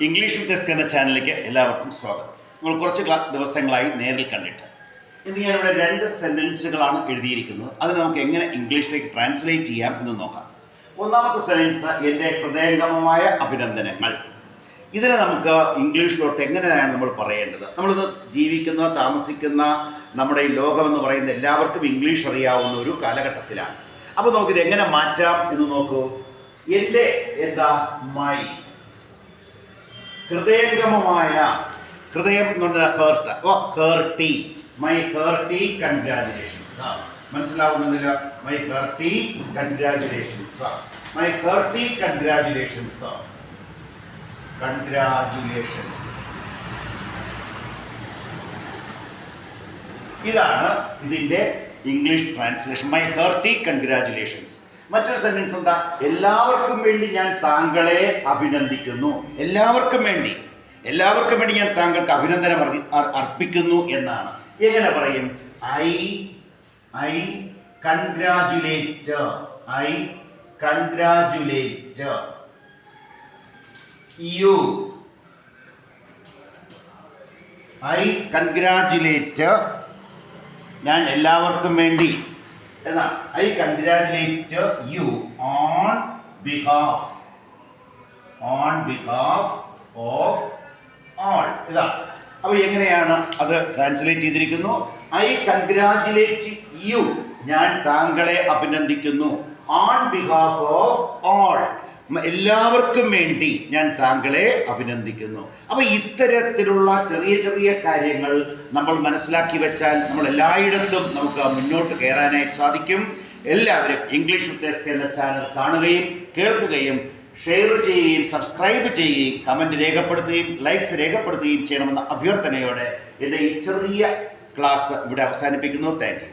English with desk എന്ന ചാനലിലേക്ക് എല്ലാവർക്കും സ്വാഗതം. നമ്മൾ കുറച്ച് ദിവസങ്ങളായി നേരിൽ കണ്ടിട്ട് ഇന്ന് ഞാനിവിടെ 2 സെൻറ്റൻസുകളാണ് എഴുതിയിരിക്കുന്നത്. അത് നമുക്ക് എങ്ങനെ ഇംഗ്ലീഷിലേക്ക് ട്രാൻസ്ലേറ്റ് ചെയ്യാം എന്ന് നോക്കാം. ഒന്നാമത്തെ സെൻറ്റൻസ് എൻ്റെ ഹൃദയംഗമമായ അഭിനന്ദനങ്ങൾ. ഇതിനെ നമുക്ക് ഇംഗ്ലീഷിലോട്ട് എങ്ങനെയാണ് നമ്മൾ പറയേണ്ടത്? നമ്മളിത് ജീവിക്കുന്ന താമസിക്കുന്ന നമ്മുടെ ഈ ലോകമെന്ന് പറയുന്ന എല്ലാവർക്കും ഇംഗ്ലീഷ് അറിയാവുന്ന ഒരു കാലഘട്ടത്തിലാണ്. അപ്പോൾ നമുക്കിത് എങ്ങനെ മാറ്റാം എന്ന് നോക്കൂ. എൻ്റെ എന്താ മൈ ഹൃദയംഗമമായ, ഹൃദയം എന്ന് പറഞ്ഞാൽ heart, hearty, my hearty congratulations. മനസ്സിലാവുന്നില്ല? My hearty congratulations, my hearty congratulations, congratulations. ഇതാണ് ഇതിൻ്റെ English translation, my hearty congratulations. മറ്റൊരു സെന്റൻസ് എന്താ? എല്ലാവർക്കും വേണ്ടി ഞാൻ താങ്കളെ അഭിനന്ദിക്കുന്നു. എല്ലാവർക്കും വേണ്ടി ഞാൻ താങ്കൾക്ക് അഭിനന്ദനം അർപ്പിക്കുന്നു എന്നാണ്. എങ്ങനെ പറയും? I congratulate, I congratulate you, I congratulate ഞാൻ എല്ലാവർക്കും വേണ്ടി എന്നാ, I congratulate you on behalf of all. ഇതാ. അപ്പോൾ എങ്ങനെയാണ് അത് ട്രാൻസ്ലേറ്റ് ചെയ്തിരിക്കുന്നു? ഐ കൺഗ്രാജുലേറ്റ് യു ഞാൻ താങ്കളെ അഭിനന്ദിക്കുന്നു, ഓൺ ബിഹാഫ് ഓഫ് ഓൾ എല്ലാവർക്കും വേണ്ടി ഞാൻ താങ്കളെ അഭിനന്ദിക്കുന്നു. അപ്പോൾ ഇത്തരത്തിലുള്ള ചെറിയ ചെറിയ കാര്യങ്ങൾ നമ്മൾ മനസ്സിലാക്കി വെച്ചാൽ നമ്മൾ എല്ലായിടത്തും നമുക്ക് മുന്നോട്ട് കയറാനായിട്ട് സാധിക്കും. എല്ലാവരും ഇംഗ്ലീഷ് വിത്ത് ഡെസ്ക് എന്ന ചാനൽ കാണുകയും കേൾക്കുകയും ഷെയർ ചെയ്യുകയും സബ്സ്ക്രൈബ് ചെയ്യുകയും കമൻറ്റ് രേഖപ്പെടുത്തുകയും ലൈക്സ് രേഖപ്പെടുത്തുകയും ചെയ്യണമെന്ന അഭ്യർത്ഥനയോടെ എൻ്റെ ഈ ചെറിയ ക്ലാസ് ഇവിടെ അവസാനിപ്പിക്കുന്നു. Thank you.